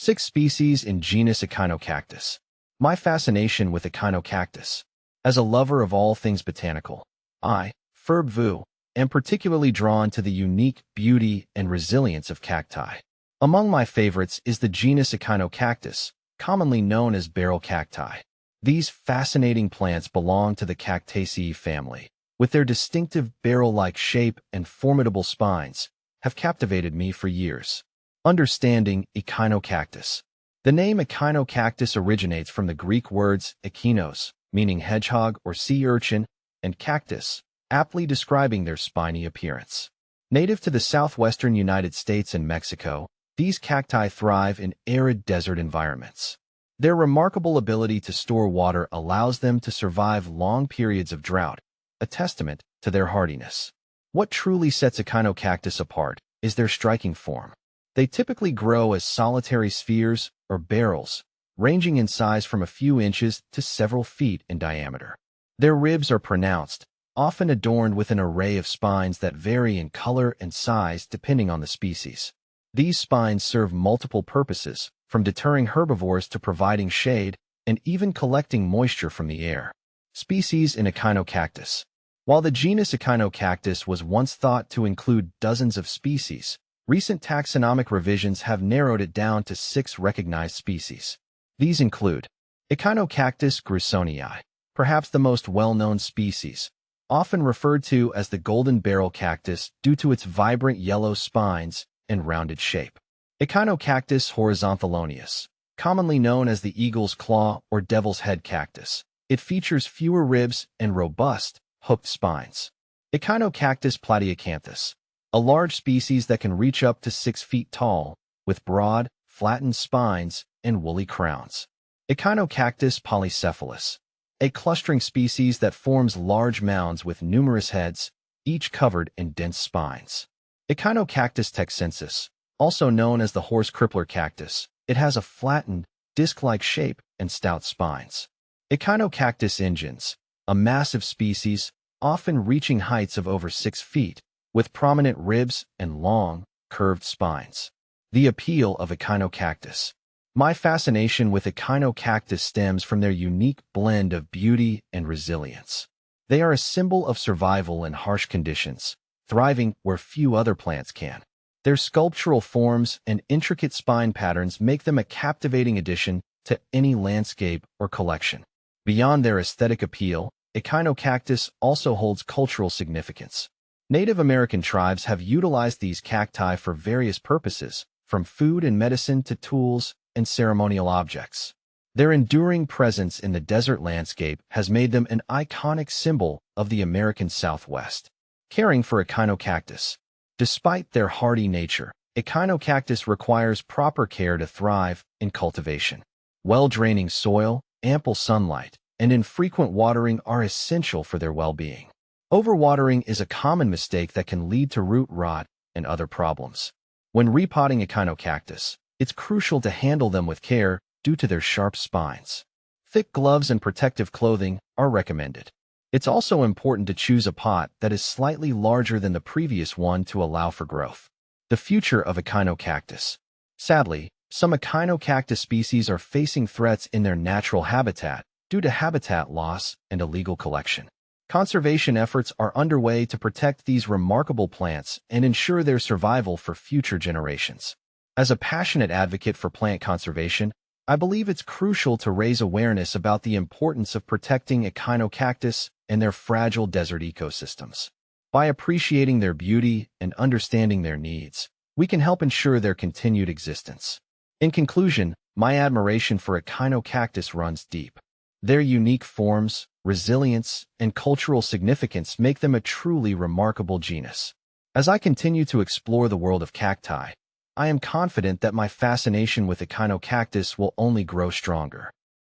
6 species in genus Echinocactus. My fascination with Echinocactus. As a lover of all things botanical, am particularly drawn to the unique beauty and resilience of cacti. Among my favorites is the genus Echinocactus, commonly known as barrel cacti. These fascinating plants belong to the Cactaceae family. With their distinctive barrel-like shape and formidable spines, have captivated me for years. Understanding Echinocactus. The name Echinocactus originates from the Greek words echinos, meaning hedgehog or sea urchin, and cactus, aptly describing their spiny appearance. Native to the southwestern United States and Mexico, these cacti thrive in arid desert environments. Their remarkable ability to store water allows them to survive long periods of drought, a testament to their hardiness. What truly sets Echinocactus apart is their striking form. They typically grow as solitary spheres or barrels, ranging in size from a few inches to several feet in diameter. Their ribs are pronounced, often adorned with an array of spines that vary in color and size depending on the species. These spines serve multiple purposes, from deterring herbivores to providing shade and even collecting moisture from the air. Species in Echinocactus. While the genus Echinocactus was once thought to include dozens of species, recent taxonomic revisions have narrowed it down to 6 recognized species. These include Echinocactus grusonii, perhaps the most well-known species, often referred to as the golden barrel cactus due to its vibrant yellow spines and rounded shape. Echinocactus horizonthalonius, commonly known as the eagle's claw or devil's head cactus. It features fewer ribs and robust, hooked spines. Echinocactus platyacanthus, a large species that can reach up to 6 feet tall, with broad, flattened spines and woolly crowns. Echinocactus polycephalus, a clustering species that forms large mounds with numerous heads, each covered in dense spines. Echinocactus texensis, also known as the horse crippler cactus. It has a flattened, disc-like shape and stout spines. Echinocactus ingens, a massive species, often reaching heights of over 6 feet, with prominent ribs and long, curved spines. The appeal of Echinocactus. My fascination with Echinocactus stems from their unique blend of beauty and resilience. They are a symbol of survival in harsh conditions, thriving where few other plants can. Their sculptural forms and intricate spine patterns make them a captivating addition to any landscape or collection. Beyond their aesthetic appeal, Echinocactus also holds cultural significance. Native American tribes have utilized these cacti for various purposes, from food and medicine to tools and ceremonial objects. Their enduring presence in the desert landscape has made them an iconic symbol of the American Southwest. Caring for Echinocactus. Despite their hardy nature, Echinocactus requires proper care to thrive in cultivation. Well-draining soil, ample sunlight, and infrequent watering are essential for their well-being. Overwatering is a common mistake that can lead to root rot and other problems. When repotting Echinocactus, it's crucial to handle them with care due to their sharp spines. Thick gloves and protective clothing are recommended. It's also important to choose a pot that is slightly larger than the previous one to allow for growth. The future of Echinocactus. Sadly, some Echinocactus species are facing threats in their natural habitat due to habitat loss and illegal collection. Conservation efforts are underway to protect these remarkable plants and ensure their survival for future generations. As a passionate advocate for plant conservation, I believe it's crucial to raise awareness about the importance of protecting Echinocactus and their fragile desert ecosystems. By appreciating their beauty and understanding their needs, we can help ensure their continued existence. In conclusion, my admiration for Echinocactus runs deep. Their unique forms, resilience, and cultural significance make them a truly remarkable genus. As I continue to explore the world of cacti, I am confident that my fascination with Echinocactus will only grow stronger.